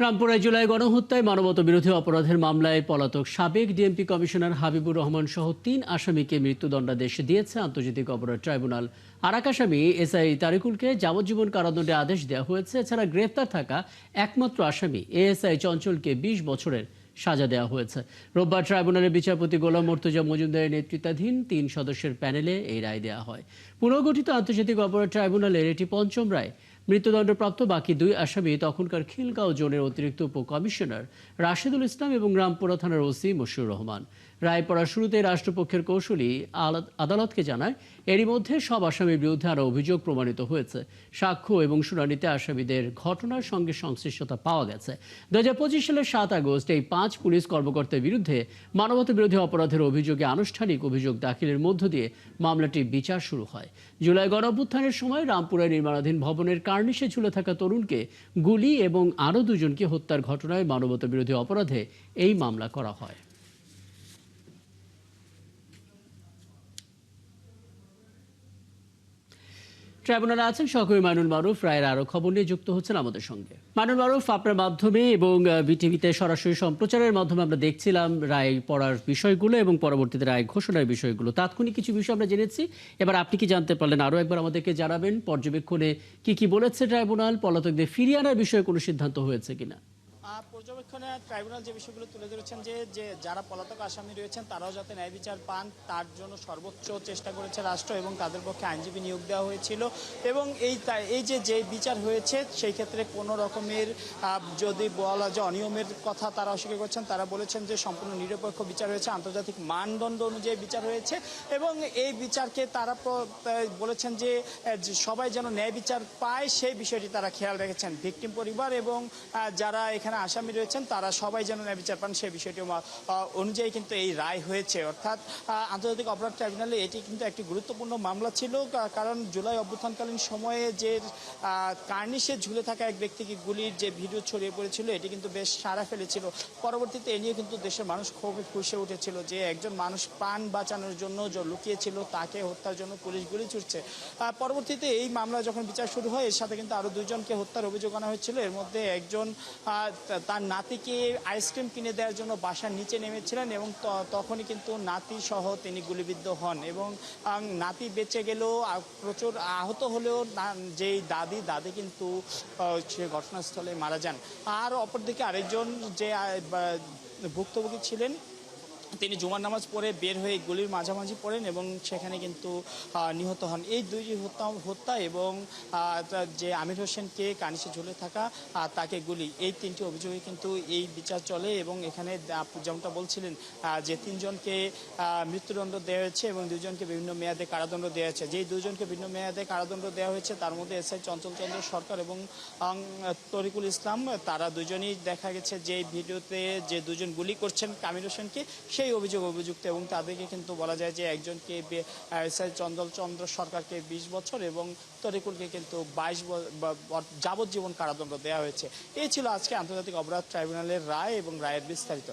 রামপুরায় জুলাই গণহত্যায় মানবতাবিরোধী অপরাধের মামলায় পলাতক সাবেক ডিএমপি কমিশনার হাবিবুর রহমান সহ ৩ আসামিকে মৃত্যুদণ্ডাদেশ দিয়েছে আন্তর্জাতিক অপরাধ ট্রাইব্যুনাল। আর এক আসামি এসআই তারিকুলকে যাবজ্জীবন কারাদণ্ডের আদেশ দেওয়া হয়েছে। এছাড়া গ্রেফতার থাকা একমাত্র আসামি এএসআই চঞ্চলকে ২০ বছরের সাজা দেওয়া হয়েছে। রোববার ট্রাইব্যুনালের বিচারপতি গোলাম মর্তুজা মজুমদারের নেতৃত্বাধীন ৩ সদস্যের প্যানেলে এই রায় দেওয়া হয়। পুনর্গঠিত আন্তর্জাতিক অপরাধ ট্রাইব্যুনালের এটি পঞ্চম রায়। মৃত্যুদণ্ডপ্রাপ্ত বাকি ২ আসামি তখনকার খিলগাঁও জোনের অতিরিক্ত উপকমিশনার রাশেদুল ইসলাম এবং রামপুরা থানার ওসি মশিউর রহমান। রায় পড়ার শুরুতে রাষ্ট্রপক্ষের কৌঁসুলি আদালতকে জানায়, এরই মধ্যে সব আসামির বিরুদ্ধে আরও অভিযোগ প্রমাণিত হয়েছে। সাক্ষ্য এবং শুনানিতে আসামিদের ঘটনার সঙ্গে সংশ্লিষ্টতা পাওয়া গেছে। ২০২৫ সালের ৭ আগস্ট এই ৫ পুলিশ কর্মকর্তার বিরুদ্ধে মানবতাবিরোধী অপরাধের অভিযোগে আনুষ্ঠানিক অভিযোগ দাখিলের মধ্য দিয়ে মামলাটির বিচার শুরু হয়। জুলাই গণঅভ্যুত্থানের সময় রামপুরায় নির্মাণাধীন ভবনের কার্নিশে ঝুলে থাকা তরুণকে গুলি এবং আরও ২ জনকে হত্যার ঘটনায় মানবতাবিরোধী অপরাধে এই মামলা করা হয়। ট্রাইব্যুনালে আছেন সহকর্মী মাইনুল মারুফ। রায়ের আরো খবর নিয়ে যুক্ত হচ্ছেন আমাদের সঙ্গে। মাইনুল মারুফ, আপনার মাধ্যমে এবং বিটিভিতে সরাসরি সম্প্রচারের মাধ্যমে আমরা দেখছিলাম রায় পড়ার বিষয়গুলো এবং পরবর্তীতে রায় ঘোষণার বিষয়গুলো। তাৎক্ষণিক কিছু বিষয় আমরা জেনেছি, এবার আপনি কি জানতে পারলেন আরো একবার আমাদেরকে জানাবেন। পর্যবেক্ষণে কি বলেছে ট্রাইব্যুনাল, পলাতকদের ফিরিয়ে আনার বিষয়ে কোনো সিদ্ধান্ত হয়েছে কিনা? পর্যবেক্ষণে ট্রাইব্যুনাল যে বিষয়গুলো তুলে ধরেছেন যে যারা পলাতক আসামি রয়েছেন তারাও যাতে ন্যায় বিচার পান তার জন্য সর্বোচ্চ চেষ্টা করেছে রাষ্ট্র এবং তাদের পক্ষে আইনজীবী নিয়োগ দেওয়া হয়েছিল। এবং এই যে বিচার হয়েছে সেই ক্ষেত্রে কোনো রকমের যদি বলা যে অনিয়মের কথা তারা অস্বীকার করছেন, তারা বলেছেন যে সম্পূর্ণ নিরপেক্ষ বিচার হয়েছে, আন্তর্জাতিক মানদণ্ড অনুযায়ী বিচার হয়েছে। এবং এই বিচারকে তারা বলেছেন যে সবাই যেন ন্যায় বিচার পায় সেই বিষয়টি তারা খেয়াল রেখেছেন। ভিকটিম পরিবার এবং যারা এখানে আসামি রয়েছেন তারা সবাই যেন ন্যায় বিচার পান সেই বিষয়টি অনুযায়ী কিন্তু এই রায় হয়েছে। অর্থাৎ আন্তর্জাতিক অপরাধ ট্রাইব্যুনালে এটি কিন্তু একটি গুরুত্বপূর্ণ মামলা ছিল, কারণ জুলাই অভ্যুত্থানকালীন সময়ে যে কার্নিশে ঝুলে থাকা এক ব্যক্তিকে গুলির যে ভিডিও ছড়িয়ে পড়েছিল এটি কিন্তু বেশ সাড়া ফেলেছিল। পরবর্তীতে এ নিয়ে কিন্তু দেশের মানুষ খুবই ফুঁসে উঠেছিল যে একজন মানুষ প্রাণ বাঁচানোর জন্য যে লুকিয়েছিল তাকে হত্যার জন্য পুলিশ গুলি ছুটছে। পরবর্তীতে এই মামলা যখন বিচার শুরু হয় এর সাথে কিন্তু আরও ২ জনকে হত্যার অভিযোগ আনা হয়েছিল। এর মধ্যে একজন তার নাতিকে আইসক্রিম কিনে দেওয়ার জন্য বাসার নিচে নেমেছিলেন এবং তখনই কিন্তু নাতি সহ তিনি গুলিবিদ্ধ হন এবং নাতি বেঁচে গেলেও প্রচুর আহত হলেও যেই দাদি কিন্তু সে ঘটনাস্থলে মারা যান। আর অপরদিকে আরেকজন যে ভুক্তভোগী ছিলেন তিনি জুমার নামাজ পড়ে বের হয়ে গুলির মাঝামাঝি পড়েন এবং সেখানে কিন্তু নিহত হন। এই ২টি হত্যা এবং যে আমির হোসেনকে কার্নিশে ঝুলে থাকা তাকে গুলি, এই ৩টি অভিযোগে কিন্তু এই বিচার চলে। এবং এখানে যেমনটা বলছিলেন যে ৩ জনকে মৃত্যুদণ্ড দেওয়া হয়েছে এবং ২ জনকে বিভিন্ন মেয়াদে কারাদণ্ড দেওয়া হয়েছে। যেই ২ জনকে বিভিন্ন মেয়াদে কারাদণ্ড দেওয়া হয়েছে তার মধ্যে এসআই চঞ্চল চন্দ্র সরকার এবং তরিকুল ইসলাম, তারা ২ জনই দেখা গেছে যে ভিডিওতে যে ২ জন গুলি করছেন আমির হোসেনকে সেই অভিযুক্ত এবং তাদেরকে কিন্তু বলা যায় যে একজনকে এসআই চন্দ্র সরকারকে ২০ বছর এবং তরিকুলকে কিন্তু ২২ যাবজ্জীবন কারাদণ্ড দেওয়া হয়েছে। এই ছিল আজকে আন্তর্জাতিক অপরাধ ট্রাইব্যুনালের রায় এবং রায়ের বিস্তারিত।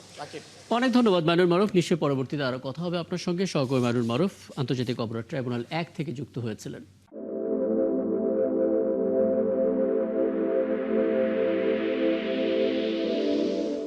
অনেক ধন্যবাদ মাইনুল মারুফ। নিশ্চয়ই পরবর্তীতে আরো কথা হবে আপনার সঙ্গে। সহকর্মী মাইনুল মারুফ আন্তর্জাতিক অপরাধ ট্রাইব্যুনাল ১ থেকে যুক্ত হয়েছিলেন।